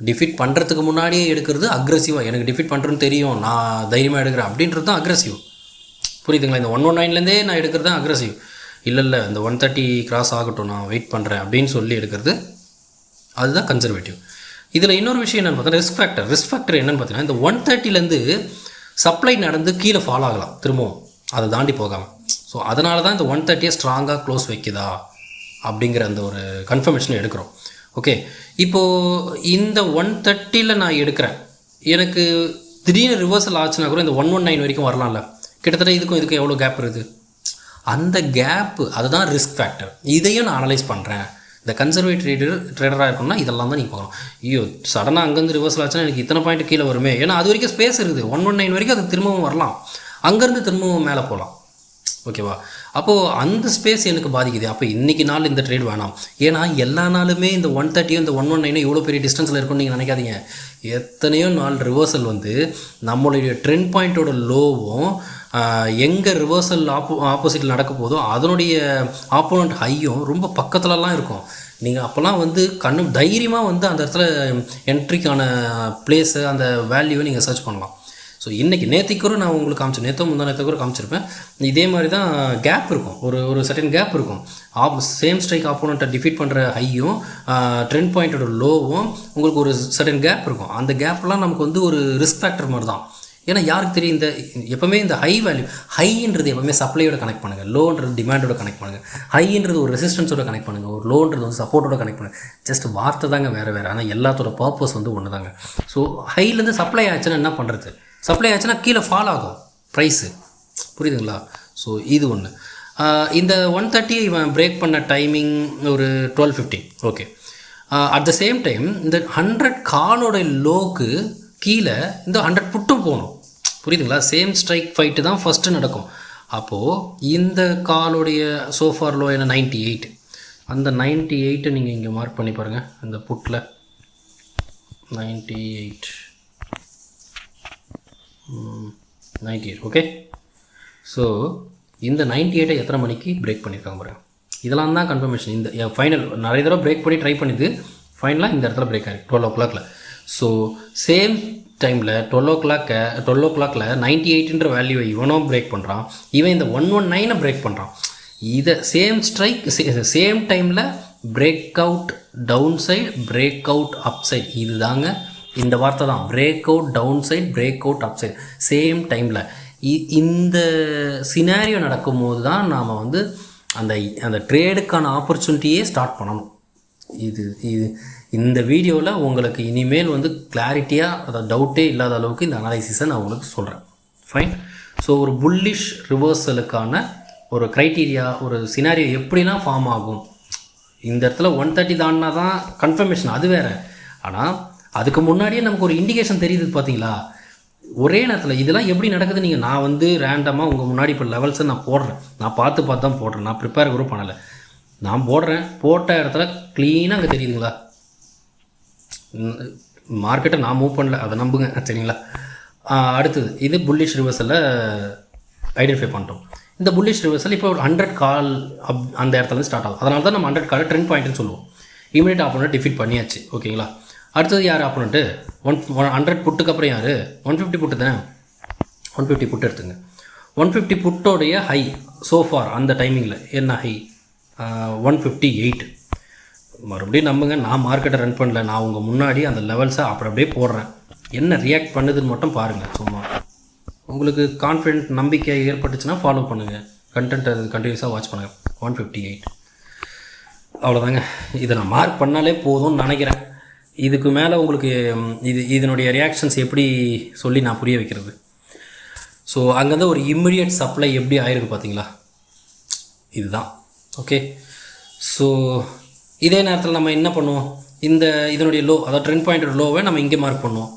டிஃபீட் பண்ணுறதுக்கு முன்னாடியே எடுக்கிறது அக்ரெசிவாக, எனக்கு டிஃபீட் பண்ணுறேன்னு தெரியும், நான் தைரியமாக எடுக்கிறேன் அப்படின்றது தான் அக்ரெசிவ். புரியுதுங்களா? இந்த 119லேருந்தே நான் எடுக்கிறது தான் அக்ரெசிவ். இல்லை இந்த 130 கிராஸ் ஆகட்டும், நான் வெயிட் பண்ணுறேன் அப்படின்னு சொல்லி எடுக்கிறது அதுதான் கன்சர்வேட்டிவ். இதில் இன்னொரு விஷயம் என்னென்னு பார்த்தா ரிஸ்க் ஃபேக்டர் என்னென்னு பார்த்தீங்கன்னா, இந்த 130லேருந்து சப்ளை நடந்து கீழே ஃபாலோ ஆகலாம் திரும்பவும், அதை தாண்டி போகாமல். ஸோ அதனால தான் இந்த 130யை ஸ்ட்ராங்காக க்ளோஸ் வைக்குதா அப்படிங்கிற அந்த ஒரு கன்ஃபர்மேஷன் எடுக்கிறோம். ஓகே, இப்போது இந்த 130ல் நான் எடுக்கிறேன், எனக்கு திடீர்னு ரிவர்சல் ஆச்சுன்னா கூட இந்த 119 வரைக்கும் வரலாம்ல. கிட்டத்தட்ட இதுக்கும் எவ்வளோ கேப் இருக்குது, அந்த கேப்பு அதுதான் ரிஸ்க் ஃபேக்டர். இதையும் நான் அனலைஸ் பண்ணுறேன். இந்த கன்சர்வேட்டிவ் ட்ரேடராக இருக்கணும்னா இதெல்லாம் தான் நீங்கள் பார்க்கணும். ஐயோ சடனாக அங்கேருந்து ரிவர்சல் ஆச்சுன்னா எனக்கு இத்தனை பாயிண்ட் கீழே வருமே, ஏன்னா அது வரைக்கும் ஸ்பேஸ் இருக்குது, 119 வரைக்கும் அது திரும்பவும் வரலாம், அங்கேருந்து திரும்பவும் மேலே போகலாம். ஓகேவா? அப்போது அந்த ஸ்பேஸ் எனக்கு பாதிக்குது. அப்போ இன்றைக்கி நாள் இந்த ட்ரேட் வேணாம். ஏன்னா எல்லா நாளுமே இந்த 130யும் இந்த 119 இவ்வளோ பெரிய டிஸ்டன்ஸில் இருக்கும்னு நீங்கள் நினைக்காதீங்க. எத்தனையோ நாள் ரிவர்சல் வந்து நம்மளுடைய ட்ரெண்ட் பாயிண்ட்டோட லோவும் எங்கே ரிவர்சல் ஆப்போசிட்டில் நடக்க போதோ அதனுடைய ஆப்போனண்ட் ஹையும் ரொம்ப பக்கத்துலலாம் இருக்கும். நீங்கள் அப்போல்லாம் வந்து தைரியமாக வந்து அந்த இடத்துல என்ட்ரிக்கான பிளேஸை அந்த வேல்யூவை நீங்கள் சர்ச் பண்ணலாம். ஸோ இன்றைக்கி நேற்றுக்கூட நான் உங்களுக்கு காமிச்சேன், நேற்று கூட காமிச்சிருப்பேன். இதே மாதிரி தான் கேப் இருக்கும், ஒரு சர்டன் கேப் இருக்கும். சேம் ஸ்ட்ரைக் ஆப்போனண்ட்டை டிஃபீட் பண்ணுற ஹையும் ட்ரெண்ட் பாயிண்ட்டோட லோவும் உங்களுக்கு ஒரு சர்டன் கேப் இருக்கும். அந்த கேப்லாம் நமக்கு வந்து ஒரு ரிஸ்க் ஃபேக்டர் மாதிரி தான். ஏன்னா யாருக்கு தெரியும், இந்த எப்போவுமே இந்த ஹைன்றது எப்போவுமே சப்ளையோட கனெக்ட் பண்ணுங்கள், லோன்றது டிமாண்டோட கனெக்ட் பண்ணுங்கள், ஹைன்றது ஒரு ரெசிஸ்டன்ஸோட கனெக்ட் பண்ணுங்கள், ஒரு லோன்றது வந்து சப்போர்ட்டோட கனெக்ட் பண்ணுங்கள். ஜஸ்ட் வார்த்தை தாங்க வேறு, ஆனால் எல்லாத்தோட பர்பஸ் வந்து ஒன்று தாங்க. ஸோ ஹைலேருந்து சப்ளை ஆச்சுன்னா என்ன பண்ணுறது, சப்ளை ஆச்சுன்னா கீழே ஃபால் ஆகும் ப்ரைஸு. புரியுதுங்களா? ஸோ இது ஒன்று. இந்த 130 இவன் பிரேக் பண்ண டைமிங் ஒரு 12:15. Okay, at the same time இந்த 100 காலோட லோக்கு கீழே இந்த 100 புட்டும் போகணும். புரியுதுங்களா? சேம் ஸ்ட்ரைக் ஃபைட்டு தான் ஃபஸ்ட்டு நடக்கும். அப்போது இந்த காலோடைய சோஃபார் லோ என்ன 98. அந்த 98 நீங்கள் இங்கே மார்க் பண்ணி பாருங்கள், அந்த புட்டில் 98. ஓகே, ஸோ இந்த 98 எத்தனை மணிக்கு பிரேக் பண்ணியிருக்காங்க பாருங்கள். இதெல்லாம் தான் கன்ஃபர்மேஷன். இந்த ஃபைனல் நிறைய தடவை பிரேக் பண்ணி ட்ரை பண்ணிது, ஃபைனலாக இந்த இடத்துல பிரேக் ஆகிருக்கு 12 o'clock. ஸோ சேம் டைமில் 12 o'clock 98ன்ற வேல்யூவை இவனும் பிரேக் பண்ணுறான், இவன் இந்த 119 பிரேக் பண்ணுறான். இதை சேம் ஸ்ட்ரைக் சேம் டைமில் break out down side, break out up side. இது தாங்க இந்த வார்த்தை தான், break out down side, break out up side same டைமில். இந்த சினாரியோ நடக்கும்போது தான் நாம் வந்து அந்த ட்ரேடுக்கான ஆப்பர்ச்சுனிட்டியே ஸ்டார்ட் பண்ணணும். இது இது இந்த வீடியோவில் உங்களுக்கு இனிமேல் வந்து கிளாரிட்டியாக அதை டவுட்டே இல்லாத அளவுக்கு இந்த அனாலிசிஸை நான் உங்களுக்கு சொல்கிறேன். ஃபைன். ஸோ ஒரு புல்லிஷ் ரிவர்சலுக்கான ஒரு க்ரைட்டீரியா, ஒரு சினாரியோ எப்படிலாம் ஃபார்ம் ஆகும், இந்த இடத்துல 130 தாண்டினா தான் கன்ஃபர்மேஷன், அது வேறு. ஆனால் அதுக்கு முன்னாடியே நமக்கு ஒரு இண்டிகேஷன் தெரியுது பார்த்தீங்களா ஒரே நேரத்தில். இதெல்லாம் எப்படி நடக்குது, நீங்கள் நான் வந்து ரேண்டமாக உங்கள் முன்னாடி இப்போ லெவல்ஸை நான் போடுறேன், நான் பார்த்து தான் போடுறேன், நான் ப்ரிப்பேர் கூட பண்ணலை, நான் போடுறேன், போட்ட இடத்துல க்ளீனாக அங்கே தெரியுதுங்களா, மார்க்கெட்டை நான் மூவ் பண்ணல, அதை நம்புங்க, சரிங்களா. அடுத்தது இது புல்லிஷ் ரிவர்சலில் ஐடென்டிஃபை பண்ணிட்டோம். இந்த புல்லிஷ் ரிவர்சல் இப்போ ஒரு 100 கால் அந்த இடத்துல ஸ்டார்ட் ஆகும். அதனால தான் நம்ம 100 காலை ட்ரெண்ட் பாயிண்ட்னு சொல்லுவோம். இமீடியட் ஆப்போனண்ட் டிஃபீட் பண்ணியாச்சு, ஓகேங்களா. அடுத்தது யார் ஆப்போனண்ட்டு, 100 புட்டுக்கு அப்புறம் யார், 150 புட்டு தான். 150 புட்டு எடுத்துங்க. 150 புட்டோடைய ஹை சோஃபார் அந்த டைமிங்கில் என்ன ஹை, 158. மறுபடியும் நம்புங்க, நான் மார்க்கெட்டை ரன் பண்ணல, நான் உங்கள் முன்னாடி அந்த லெவல்ஸை அப்படியே போடுறேன், என்ன ரியாக்ட் பண்ணுதுன்னு மட்டும் பாருங்கள். சும்மா உங்களுக்கு கான்ஃபிடென்ட் நம்பிக்கை ஏற்பட்டுச்சுன்னா ஃபாலோ பண்ணுங்கள், கண்டென்ட் அது கண்டினியூஸாக வாட்ச் பண்ணுங்கள். 158 அவ்வளோதாங்க. இதை நான் மார்க் பண்ணாலே போதும்னு நினைக்கிறேன். இதுக்கு மேலே உங்களுக்கு இதனுடைய ரியாக்ஷன்ஸ் எப்படி சொல்லி நான் புரிய வைக்கிறது. ஸோ அங்கேருந்து ஒரு இம்மிடியட் சப்ளை எப்படி ஆயிருக்கு பார்த்தீங்களா, இதுதான். ஓகே. ஸோ இதே நேரத்தில் நம்ம என்ன பண்ணுவோம், இதனுடைய லோ, அதாவது ட்ரெண்ட் பாயிண்டோட லோவை நம்ம இங்கே மார்க் பண்ணுவோம்.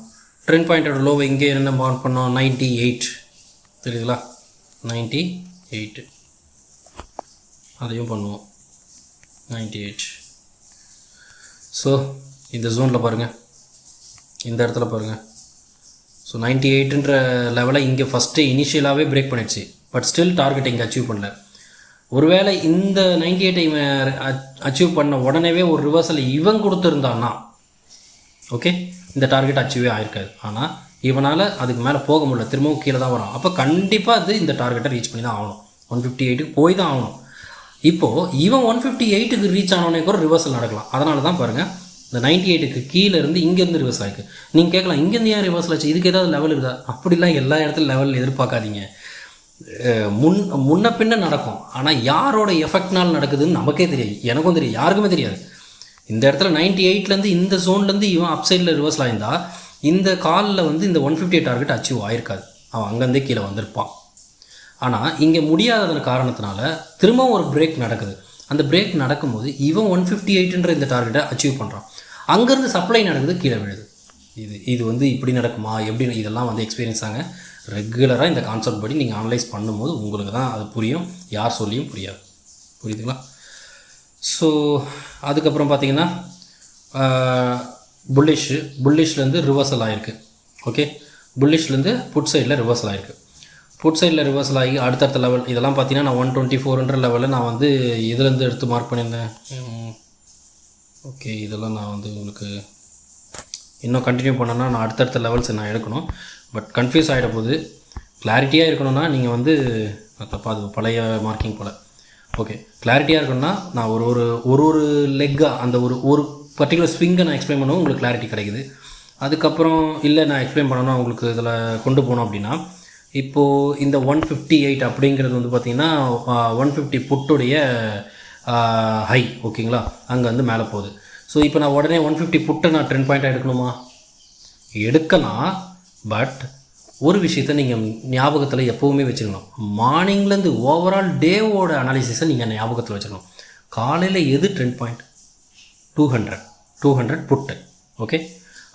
ட்ரெண்ட் பாயிண்டோட லோவை இங்கே என்ன மார்க் பண்ணோம், 98 தெரியுதுங்களா, 98 அதையும் பண்ணுவோம், 98. ஸோ இந்த ஜோனில் பாருங்கள், இந்த இடத்துல பாருங்கள். ஸோ 98ன்ற லெவலை இங்கே ஃபஸ்ட்டு இனிஷியலாகவே பிரேக் பண்ணிடுச்சு, பட் ஸ்டில் டார்கெட் இங்கே அச்சீவ் பண்ணல. ஒருவேளை இந்த 98 இவன் அச்சீவ் பண்ண உடனேவே ஒரு ரிவர்சல் இவன் கொடுத்துருந்தான்னா ஓகே, இந்த டார்கெட் அச்சீவே ஆயிருக்காது. ஆனால் இவனால் அதுக்கு மேலே போக முடியல, திரும்பவும் கீழே தான் வரும். அப்போ கண்டிப்பாக அது இந்த டார்கெட்டை ரீச் பண்ணி தான் ஆகணும், 158க்கு போய் தான் ஆகணும். இப்போது இவன் 158க்கு ரீச் ஆனோடனே கூட ரிவர்சல் நடக்கலாம். அதனால தான் பாருங்கள், இந்த 98க்கு கீழே இருந்து இங்கேருந்து ரிவர்ஸ் ஆகிருக்கு. நீங்கள் கேட்கலாம், இங்கேருந்து ஏன் ரிவர்சல் ஆச்சு, இதுக்கு ஏதாவது லெவல் இருக்குதா? அப்படிலாம் எல்லா இடத்துல லெவல் எதிர்பார்க்காதீங்க. முன்ன பின்ன நடக்கும், ஆனால் யாரோட எஃபெக்ட்னால் நடக்குதுன்னு நமக்கே தெரியாது, எனக்கும் தெரியும், யாருக்குமே தெரியாது. இந்த இடத்துல 98லேருந்து இந்த ஜோன்லேருந்து இவன் அப்சைடில் ரிவர்ஸில் ஆயிருந்தால் இந்த காலில் வந்து இந்த 158 டார்கெட் அச்சீவ் ஆயிருக்காது, அவன் அங்கேருந்தே கீழே வந்திருப்பான். ஆனால் இங்கே முடியாததன் காரணத்தினால திரும்பவும் ஒரு பிரேக் நடக்குது. அந்த பிரேக் நடக்கும்போது இவன் 158ன்ற இந்த டார்கெட்டை அச்சீவ் பண்ணுறான், அங்கேருந்து சப்ளை நடக்குது, கீழே விழுது. இது வந்து இப்படி நடக்குமா எப்படி, இதெல்லாம் வந்து எக்ஸ்பீரியன்ஸ் ஆங்க. ரெகுலராக இந்த கான்செப்ட் படி நீங்கள் அனலைஸ் பண்ணும்போது உங்களுக்கு தான் அது புரியும், யார் சொல்லியும் புரியாது. புரியுதுங்களா? ஸோ அதுக்கப்புறம் பார்த்தீங்கன்னா புல்லிஷ்லேருந்து ரிவர்சல் ஆகிருக்கு. ஓகே, புல்லிஷ்லேருந்து புட் சைடில் ரிவர்சல் ஆகிருக்கு. புட் சைடில் ரிவர்சல் ஆகி அடுத்தடுத்த லெவல் இதெல்லாம் பார்த்தீங்கன்னா நான் 124ன்ற லெவலில் நான் வந்து இதுலேருந்து எடுத்து மார்க் பண்ணியிருந்தேன். ஓகே, இதெல்லாம் நான் வந்து உங்களுக்கு இன்னும் கண்டினியூ பண்ணேன்னா நான் அடுத்தடுத்த லெவல்ஸ் நான் எடுக்கணும். பட் கன்ஃபியூஸ் ஆகிட போது, கிளாரிட்டியாக இருக்கணும்னா நீங்கள் வந்து தப்பா, அது பழைய மார்க்கிங் போல். ஓகே, கிளாரிட்டியாக இருக்கணும்னா நான் ஒரு லெக்காக அந்த ஒரு பர்டிகுலர் ஸ்விங்கை நான் எக்ஸ்பிளைன் பண்ணுவோம், உங்களுக்கு கிளாரிட்டி கிடைக்குது. அதுக்கப்புறம் இல்லை நான் எக்ஸ்பிளைன் பண்ணணும் உங்களுக்கு இதில் கொண்டு போனோம் அப்படின்னா, இப்போது இந்த 158 அப்படிங்கிறது வந்து பார்த்திங்கன்னா 150 புட்டுடைய ஹை, ஓகேங்களா, அங்கே வந்து மேலே போகுது. ஸோ இப்போ நான் உடனே 150 புட்டை நான் ட்ரெண்ட் பாயிண்ட்டாக எடுக்கணுமா? எடுக்கலாம். பட் ஒரு விஷயத்தை நீங்கள் ஞாபகத்தில் எப்போவுமே வச்சுக்கணும், மார்னிங்லேருந்து ஓவரால் டேவோட அனாலிசிஸை நீங்கள் ஞாபகத்தில் வச்சுக்கணும். காலையில் எது ட்ரெண்ட் பாயிண்ட்? 200 புட்டு. ஓகே,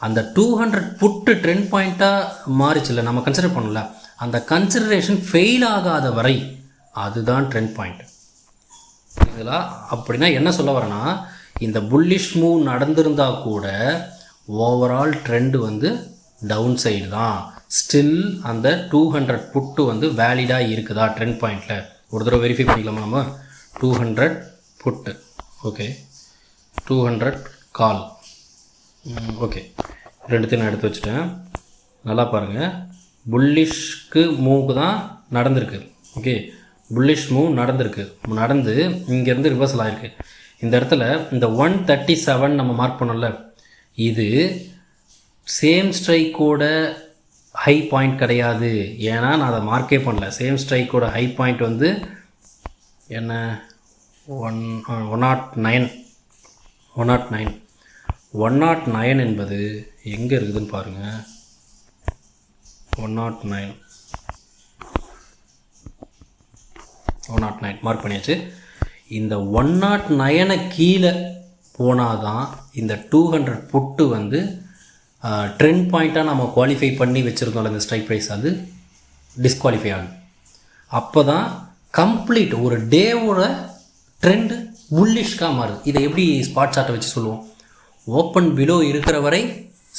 அந்த 200 புட்டு ட்ரெண்ட் பாயிண்ட்டாக மாறிச்சில்ல, நம்ம கன்சிடர் பண்ணல, அந்த கன்சிடரேஷன் ஃபெயில் ஆகாத வரை அதுதான் ட்ரெண்ட் பாயிண்ட். இதெல்லாம் அப்படின்னா என்ன சொல்ல வரேன்னா, இந்த புல்லிஷ் மூவ் நடந்திருந்தால் கூட ஓவரால் ட்ரெண்டு வந்து டவுன் சைடு தான். ஸ்டில் அந்த 200 புட்டு வந்து வேலிடாக இருக்குதா ட்ரெண்ட் பாயிண்டில், ஒரு தடவை வெரிஃபை பண்ணிக்கலாமா நம்ம? 200 புட்டு, ஓகே, 200 கால், ஓகே, ரெண்டுத்தையும் நான் எடுத்து வச்சுட்டேன். நல்லா பாருங்கள், புல்லிஷ்க்கு மூவுக்கு தான் நடந்திருக்கு. ஓகே, புல்லிஷ் மூவ் நடந்து இங்கேருந்து ரிவர்சல் ஆகிருக்கு. இந்த இடத்துல இந்த 137 நம்ம மார்க் பண்ணோம்ல, இது சேம் ஸ்ட்ரைக்கோட ஹை பாயிண்ட் கிடையாது. ஏன்னா நான் அதை மார்க்கே பண்ணல. சேம் ஸ்ட்ரைக்கோட ஹை பாயிண்ட் வந்து என்ன, 109 109. 109 என்பது எங்கே இருக்குதுன்னு பாருங்கள். 109 மார்க் பண்ணியாச்சு. இந்த 109 கீழே போனால் தான் இந்த 200 புட்டு வந்து ட்ரெண்ட் பாயிண்ட்டாக நம்ம குவாலிஃபை பண்ணி வச்சுருந்தோம்ல இந்த ஸ்ட்ரைக் ப்ரைஸ், அது டிஸ்குவாலிஃபை ஆகும். அப்போ தான் கம்ப்ளீட் ஒரு டேவோட ட்ரெண்டு புல்லிஷ்காக மாறுது. இதை எப்படி ஸ்பாட் சார்ட்டை வச்சு சொல்லுவோம்? ஓப்பன் பிலோ இருக்கிற வரை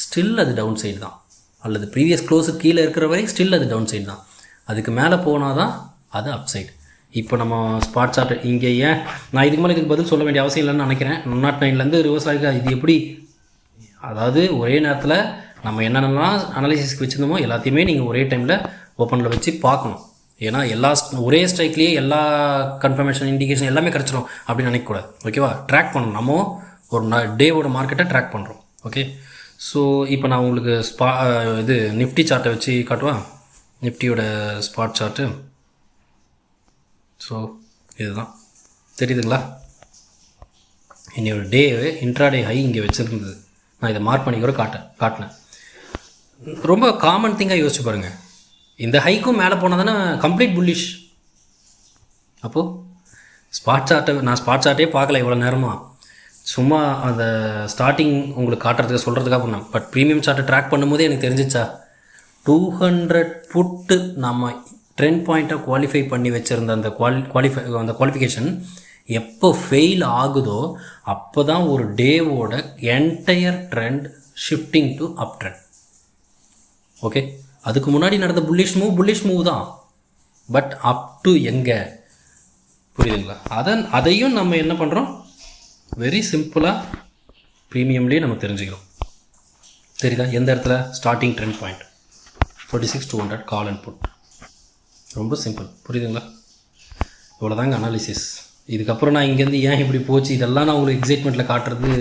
ஸ்டில் அது டவுன் சைடு தான், அல்லது ப்ரீவியஸ் க்ளோஸுக்கு கீழே இருக்கிற வரை ஸ்டில் அது டவுன் சைடு தான். அதுக்கு மேலே போனால் தான் அது அப் சைடு. இப்போ நம்ம ஸ்பாட் சார்ட் இங்கே ஏன் நான் இதுக்கு மேலே இதுக்கு பதில் சொல்ல வேண்டிய அவசியம் இல்லைன்னு நினைக்கிறேன். 109 ரிவர்ஸ் ஆகிருக்கு. இது எப்படி, அதாவது ஒரே நேரத்தில் நம்ம என்னென்னலாம் அனாலிசிஸ்க்கு வச்சுருந்தோமோ எல்லாத்தையுமே நீங்கள் ஒரே டைமில் ஓப்பனில் வச்சு பார்க்கணும். ஏன்னா ஒரே ஸ்ட்ரைக்லேயே எல்லா கன்ஃபர்மேஷன் இண்டிகேஷன் எல்லாமே கிடச்சிடும் அப்படின்னு நினைக்கக்கூடாது. ஓகேவா? ட்ராக் பண்ணணும். நம்ம ஒரு டேவோட மார்க்கெட்டை ட்ராக் பண்ணுறோம். ஓகே, ஸோ இப்போ நான் உங்களுக்கு இது நிஃப்டி சார்ட்டை வச்சு காட்டுவா. நிஃப்டியோட ஸ்பாட் சார்ட்டு. ஸோ இதுதான் தெரியுதுங்களா? என்னோட டே இன்ட்ராடே ஹை இங்கே வச்சுருந்தது. நான் இதை மார்க் பண்ணி கூட காட்டினேன். ரொம்ப காமன் திங்காக யோசிச்சு பாருங்கள். இந்த ஹைக்கும் மேலே போனால் தானே கம்ப்ளீட் புல்லிஷ். அப்போது ஸ்பாட் சார்ட்டே பார்க்கல இவ்வளோ நேரமாக, சும்மா அந்த ஸ்டார்டிங் உங்களுக்கு காட்டுறதுக்கு சொல்கிறதுக்காக பண்ணேன். பட் ப்ரீமியம் சார்ட்டை ட்ராக் பண்ணும்போதே எனக்கு தெரிஞ்சிச்சா 200 புட்டு நம்ம ட்ரெண்ட் பாயிண்ட்டாக குவாலிஃபை பண்ணி வச்சுருந்த அந்த குவாலிஃபிகேஷன் எப்போ ஃபெயில் ஆகுதோ அப்போ தான் ஒரு டேவோட entire trend shifting to up trend. Okay, அதுக்கு முன்னாடி நடந்த புல்லிஷ் மூவ் தான். பட் அப் டு எங்கே, புரியுதுங்களா? அதையும் நம்ம என்ன பண்ணுறோம், வெரி சிம்பிளாக ப்ரீமியம்லேயே நம்ம தெரிஞ்சுக்கிறோம். தெரியுதா? எந்த இடத்துல starting trend point 46,200 call and put. ரொம்ப சிம்பிள், புரியுதுங்களா? இவ்வளோதாங்க அனாலிசிஸ். இதுக்கப்புறம் நான் இங்கேருந்து ஏன் இப்படி போச்சு இதெல்லாம் நான் உங்களுக்கு எக்ஸைட்மெண்ட்டில் காட்டுறது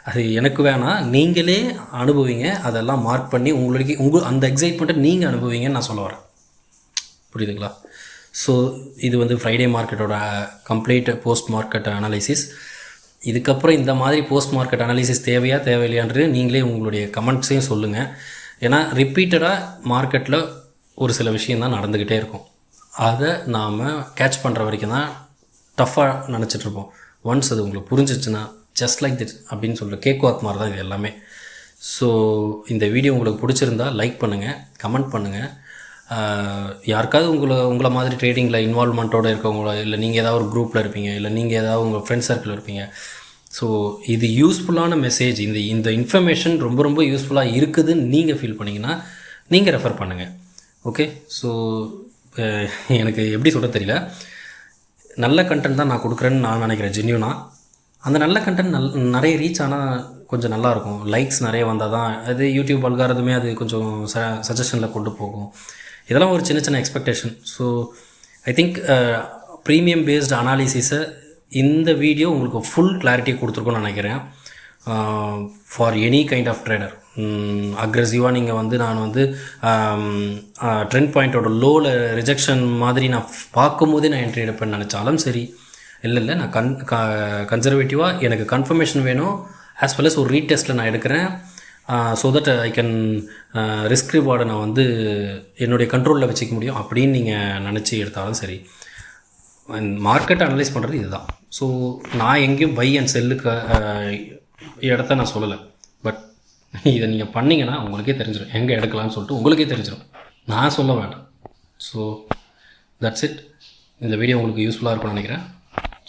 அது எனக்கு வேணாம். நீங்களே அனுபவிங்க, அதெல்லாம் மார்க் பண்ணி அந்த எக்ஸைட்மெண்ட்டை நீங்கள் அனுபவிங்கன்னு நான் சொல்ல வரேன். புரியுதுங்களா? ஸோ இது வந்து ஃப்ரைடே மார்க்கெட்டோட கம்ப்ளீட் போஸ்ட் மார்க்கெட் அனாலிசிஸ். இதுக்கப்புறம் இந்த மாதிரி போஸ்ட் மார்க்கெட் அனாலிசிஸ் தேவையில்லையான்றது நீங்களே உங்களுடைய கமெண்ட்ஸையும் சொல்லுங்கள். ஏன்னா ரிப்பீட்டடாக மார்க்கெட்டில் ஒரு சில விஷயந்தான் நடந்துக்கிட்டே இருக்கும். அதை நாம் கேட்ச் பண்ணுற வரைக்கும் தான் டஃப்பாக நினச்சிட்ருப்போம். ஒன்ஸ் அது உங்களுக்கு புரிஞ்சிச்சுன்னா ஜஸ்ட் லைக் திஸ் அப்படின்னு சொல்கிற கேக் வாக் மாதிரி தான் இது எல்லாமே. ஸோ இந்த வீடியோ உங்களுக்கு பிடிச்சிருந்தா லைக் பண்ணுங்கள், கமெண்ட் பண்ணுங்கள். யாருக்காவது உங்களை மாதிரி ட்ரேடிங்கில் இன்வால்வ்மெண்ட்டோடு இருக்கவங்களோ, இல்லை நீங்கள் ஏதாவது ஒரு குரூப்பில் இருப்பீங்க, இல்லை நீங்கள் ஏதாவது உங்கள் ஃப்ரெண்ட்ஸ் சர்க்கிள் இருப்பீங்க. ஸோ இது யூஸ்ஃபுல்லான மெசேஜ், இந்த இன்ஃபர்மேஷன் ரொம்ப ரொம்ப யூஸ்ஃபுல்லாக இருக்குதுன்னு நீங்கள் ஃபீல் பண்ணிங்கன்னா நீங்கள் ரெஃபர் பண்ணுங்கள். ஓகே, ஸோ எனக்கு எப்படி சொல்ல தெரியல, நல்ல கண்டென்ட் தான் நான் கொடுக்குறேன்னு நான் நினைக்கிறேன். ஜென்யூனாக அந்த நல்ல கண்டென்ட் நிறைய ரீச் ஆனால் கொஞ்சம் நல்லாயிருக்கும். லைக்ஸ் நிறைய வந்தால் தான் அது யூடியூப் அல்காரதுமே அது கொஞ்சம் சஜஷனில் கொண்டு போகும். இதெல்லாம் ஒரு சின்ன expectation. So I think premium based அனாலிசிஸை இந்த வீடியோ உங்களுக்கு ஃபுல் கிளாரிட்டி கொடுத்துருக்கோன்னு நினைக்கிறேன். For any kind of trader அக்ரெசிவாக நீங்கள் வந்து நான் வந்து ட்ரெண்ட் பாயிண்ட்டோட லோவில் ரிஜெக்ஷன் மாதிரி நான் பார்க்கும்போதே நான் என்ட்ரி எடுப்பேன்னு நினச்சாலும் சரி, இல்லை நான் கன்சர்வேட்டிவாக எனக்கு கன்ஃபர்மேஷன் வேணும், ஆஸ் வெல் அஸ் ஒரு ரீடெஸ்ட்டில் நான் எடுக்கிறேன். So that I can risk ரிவார்டை நான் வந்து என்னுடைய கண்ட்ரோலில் வச்சுக்க முடியும் அப்படின்னு நீங்கள் நினச்சி எடுத்தாலும் சரி. மார்க்கெட்டை அனலைஸ் பண்ணுறது இதுதான். ஸோ நான் எங்கேயும் பை அண்ட் செல்லுக்கு இடத்த நான் சொல்லலை. பட் இதை நீங்கள் பண்ணிங்கன்னா உங்களுக்கே தெரிஞ்சிடும் எங்கே எடுக்கலாம்னு சொல்லிட்டு உங்களுக்கே தெரிஞ்சிடும், நான் சொல்ல வேண்டாம். So that's it. இந்த வீடியோ உங்களுக்கு யூஸ்ஃபுல்லாக இருக்கும்னு நினைக்கிறேன்.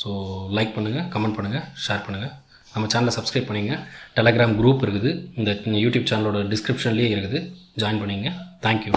ஸோ லைக் பண்ணுங்கள், கமெண்ட் பண்ணுங்கள், ஷேர் பண்ணுங்கள். நம்ம சேனலை சப்ஸ்கிரைப் பண்ணிங்க. டெலகிராம் குரூப் இருக்குது, இந்த யூடியூப் சேனலோட டிஸ்கிரிப்ஷன்லேயே இருக்குது, ஜாயின் பண்ணிங்க. தேங்க்யூ.